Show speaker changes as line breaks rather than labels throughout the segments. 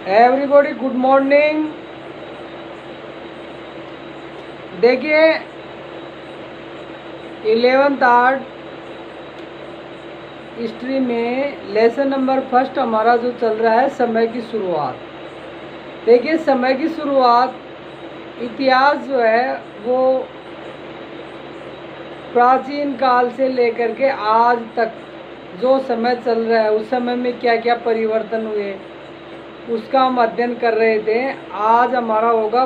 Everybody good morning. देखिए 11th art history में lesson number first हमारा जो चल रहा है समय की शुरुआत। देखिए समय की शुरुआत इतिहास जो है वो प्राचीन काल से लेकर के आज तक जो समय चल रहा है उस समय में क्या क्या परिवर्तन हुए उसका हम अध्ययन कर रहे थे। आज हमारा होगा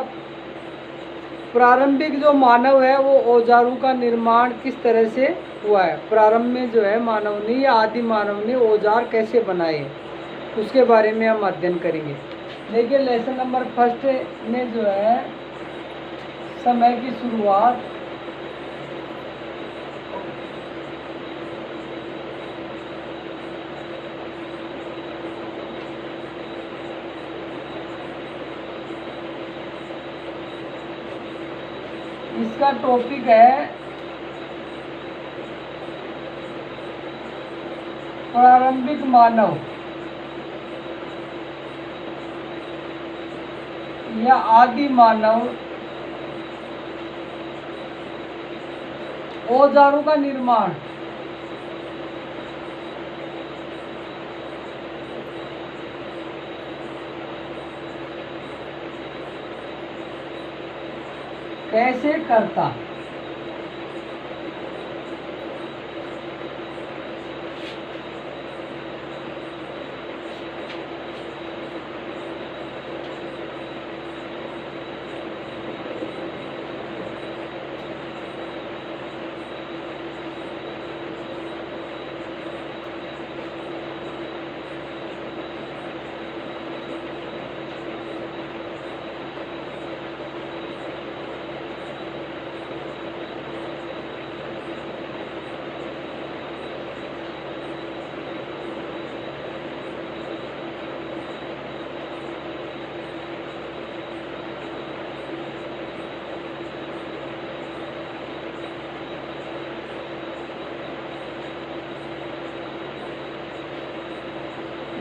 प्रारंभिक जो मानव है वो औजारों का निर्माण किस तरह से हुआ है। प्रारंभ में जो है मानव ने या आदि मानव ने औजार कैसे बनाए उसके बारे में हम अध्ययन करेंगे। देखिए लेसन नंबर फर्स्ट में जो है समय की शुरुआत। इसका टॉपिक है प्रारंभिक मानव या आदि मानव औजारों का निर्माण। कैसे करता।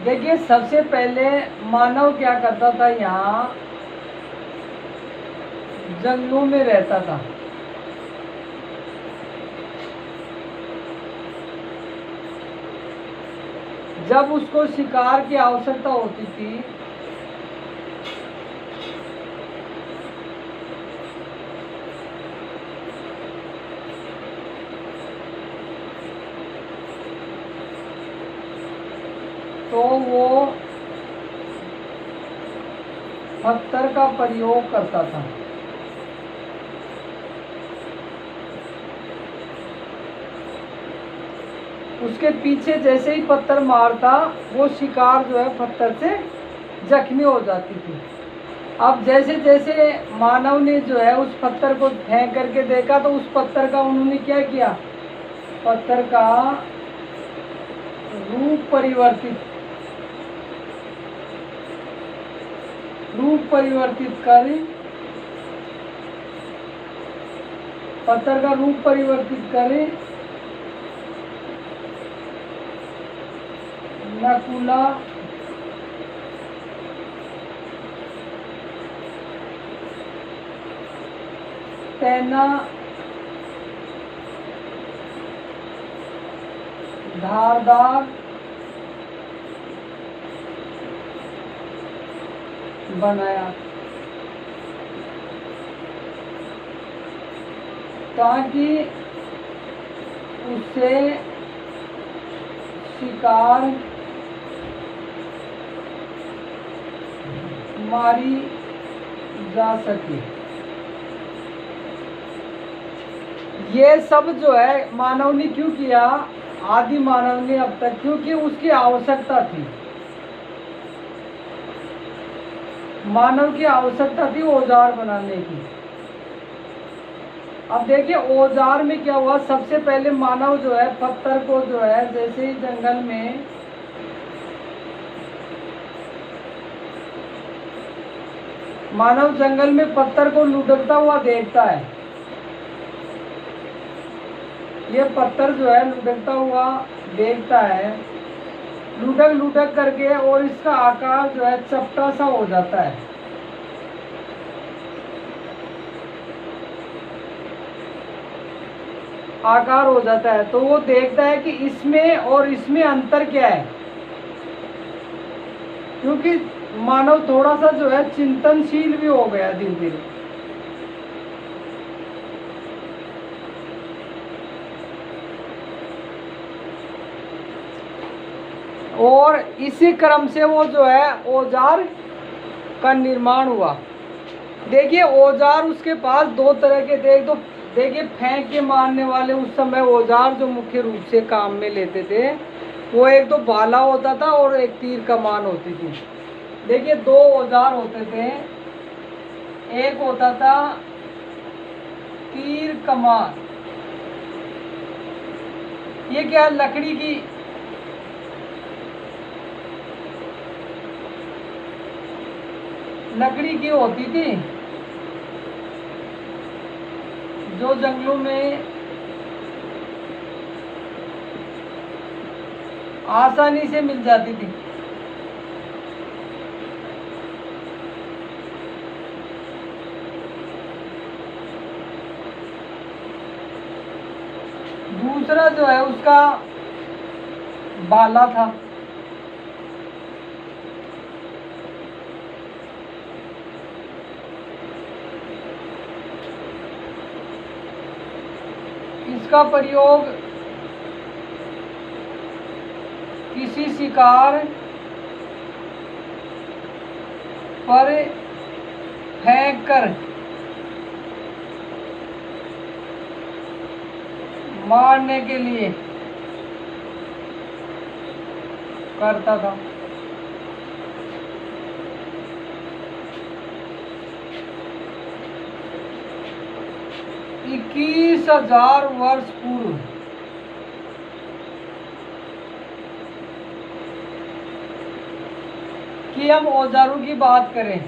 देखिए सबसे पहले मानव क्या करता था, यहाँ जंगलों में रहता था। जब उसको शिकार की आवश्यकता होती थी तो वो पत्थर का प्रयोग करता था। उसके पीछे जैसे ही पत्थर मारता वो शिकार जो है पत्थर से जख्मी हो जाती थी। अब जैसे जैसे मानव ने जो है उस पत्थर को फेंक करके देखा तो उस पत्थर का उन्होंने क्या किया, पत्थर का रूप परिवर्तित कर पत्थर का रूप परिवर्तित करे नकुला तेना धारदार बनाया ताकि उससे शिकार मारी जा सके। ये सब जो है मानव ने क्यों किया, आदि मानव ने अब तक, क्योंकि उसकी आवश्यकता थी। मानव की आवश्यकता थी औजार बनाने की। अब देखिए औजार में क्या हुआ, सबसे पहले मानव जो है पत्थर को जो है जैसे ही जंगल में मानव जंगल में पत्थर को लुढ़कता हुआ देखता है। ये पत्थर जो है लुढ़कता हुआ देखता है लुढ़क लुढ़क करके, और इसका आकार जो है चपटा सा हो जाता है। आकार हो जाता है, तो वो देखता है कि इसमें और इसमें अंतर क्या है, क्योंकि मानव थोड़ा सा जो है चिंतनशील भी हो गया धीरे धीरे। और इसी क्रम से वो जो है औजार का निर्माण हुआ। देखिए औजार उसके पास दो तरह के थे। एक तो देखिए फेंक के मारने वाले उस समय औजार जो मुख्य रूप से काम में लेते थे, वो एक तो भाला होता था और एक तीर कमान होती थी। देखिए दो औजार होते थे, एक होता था तीर कमान, ये क्या लकड़ी की होती थी, जो जंगलों में आसानी से मिल जाती थी। दूसरा जो है उसका भाला था। इसका प्रयोग किसी शिकार पर फेंककर मारने के लिए करता था। 21,000 वर्ष पूर्व कि हम औजारों की बात करें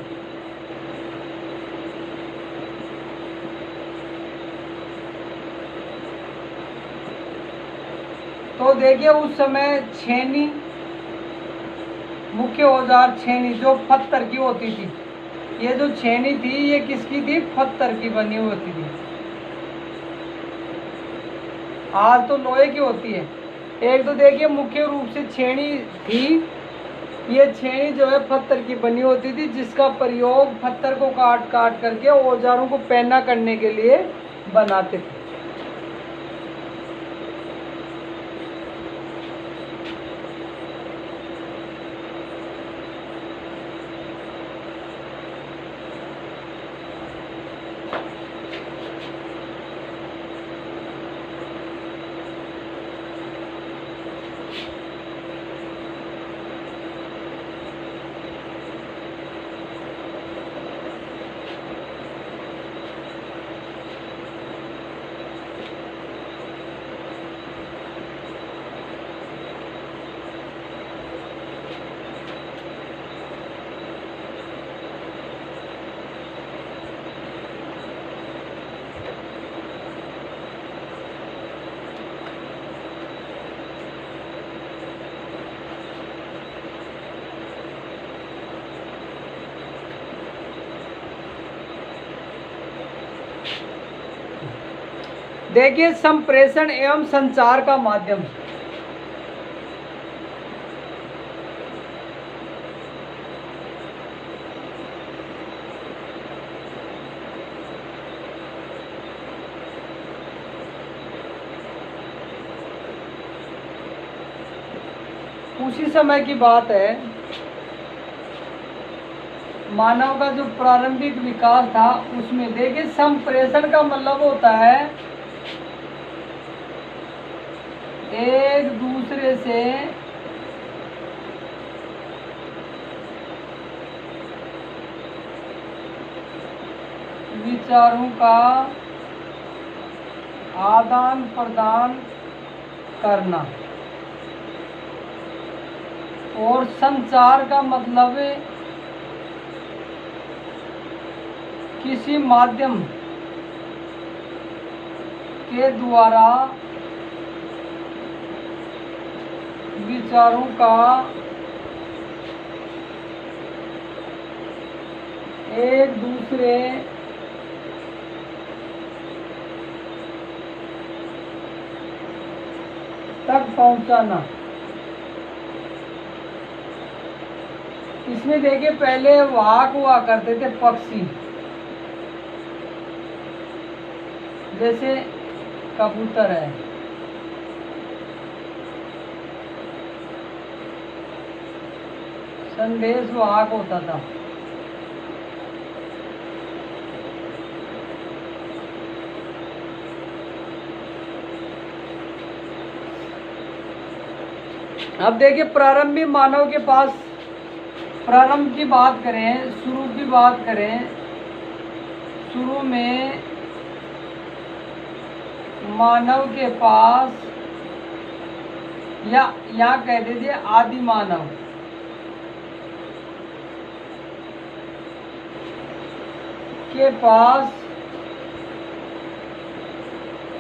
तो देखिए उस समय छेनी, मुख्य औजार छेनी जो पत्थर की होती थी। ये जो छेनी थी ये किसकी थी? पत्थर की बनी हुई होती थी। आज तो लोहे की होती है। एक तो देखिए मुख्य रूप से छेनी थी, ये छेनी जो है पत्थर की बनी होती थी, जिसका प्रयोग पत्थर को काट काट करके औजारों को पैना करने के लिए बनाते थे। देखिए संप्रेषण एवं संचार का माध्यम। उसी समय की बात है, मानव का जो प्रारंभिक विकास था उसमें देखिए संप्रेषण का मतलब होता है एक दूसरे से विचारों का आदान प्रदान करना, और संचार का मतलब किसी माध्यम के द्वारा विचारों का एक दूसरे तक पहुंचाना। इसमें देखिए पहले वाहक हुआ करते थे पक्षी, जैसे कबूतर है, संदेश वाहक होता था। अब देखिए प्रारंभिक मानव के पास, प्रारंभ की बात करें, शुरू की बात करें, शुरू में मानव के पास, या यहाँ कह दीजिए आदि मानव के पास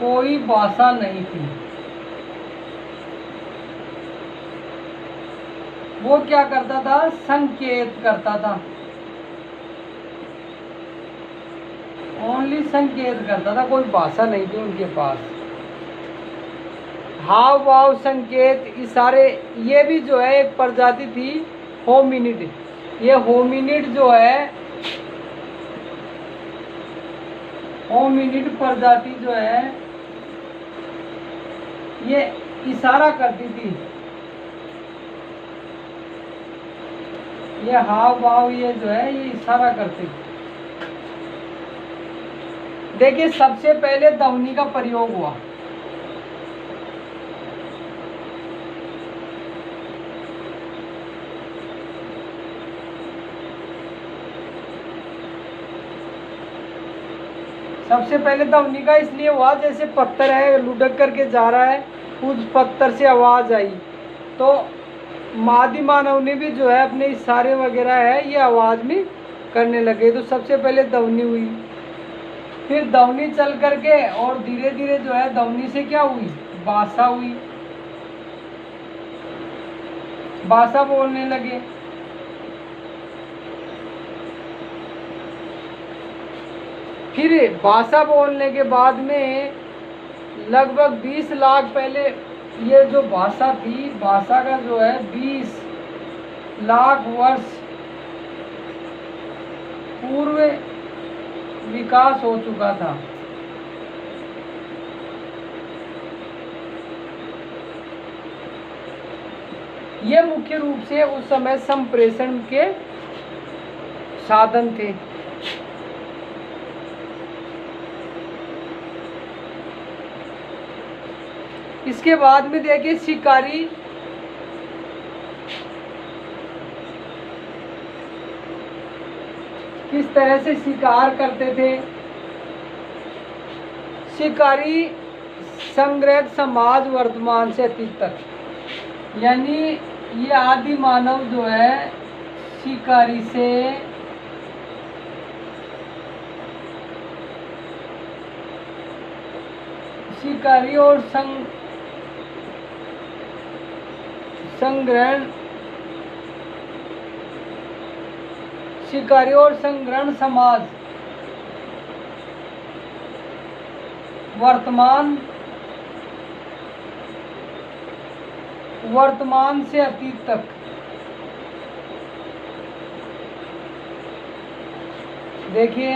कोई भाषा नहीं थी। वो क्या करता था? संकेत करता था, ओनली संकेत करता था, कोई भाषा नहीं थी उनके पास। हाव भाव, संकेत, इशारे, ये भी जो है एक प्रजाति थी होमिनिड। ये होमिनिड जो है, होमिनिड प्रजाति जो है ये इशारा करती थी। ये हाव भाव ये जो है ये इशारा करते थे। देखिए सबसे पहले ध्वनि का प्रयोग हुआ। सबसे पहले ध्वनि का इसलिए हुआ, जैसे पत्थर है लुढ़क करके जा रहा है, उस पत्थर से आवाज आई, तो आदि मानव ने भी जो है अपने इशारे वगैरह है ये आवाज में करने लगे। तो सबसे पहले ध्वनि हुई, फिर ध्वनि चल करके और धीरे धीरे जो है ध्वनि से क्या हुई? भाषा हुई, भाषा बोलने लगे। फिर भाषा बोलने के बाद में लगभग 20 लाख पहले ये जो भाषा थी, भाषा का जो है 20 लाख वर्ष पूर्व विकास हो चुका था। ये मुख्य रूप से उस समय संप्रेषण के साधन थे। इसके बाद में देखिए शिकारी किस तरह से शिकार करते थे। शिकारी संग्रह समाज वर्तमान से अतीत तक, यानी ये आदि मानव जो है शिकारी से शिकारी और संग्रहण, शिकारी और संग्रहण समाज वर्तमान से अतीत तक। देखिए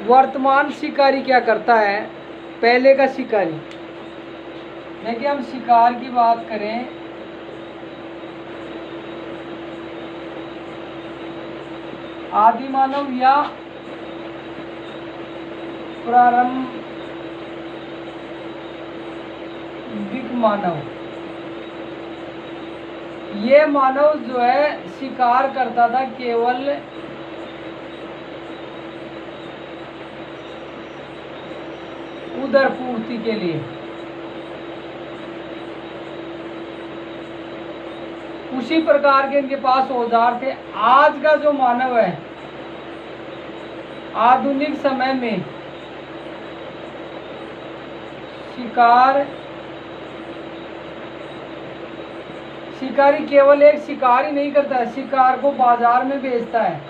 वर्तमान शिकारी क्या करता है, पहले का शिकारी। देखिए हम शिकार की बात करें, आदि मानव या प्रारंभिक मानव, ये मानव जो है शिकार करता था केवल उदर पूर्ति के लिए। उसी प्रकार के इनके पास औजार थे। आज का जो मानव है आधुनिक समय में शिकार शिकारी केवल एक शिकार ही नहीं करता है, शिकार को बाजार में बेचता है।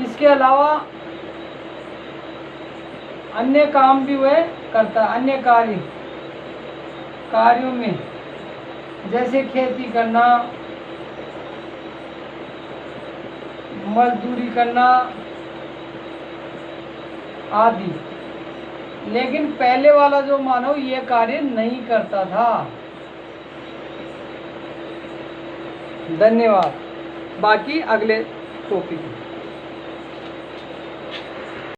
इसके अलावा अन्य काम भी वह करता है, अन्य कार्यों में, जैसे खेती करना, मजदूरी करना आदि। लेकिन पहले वाला जो मानव ये कार्य नहीं करता था। धन्यवाद। बाकी अगले टॉपिक।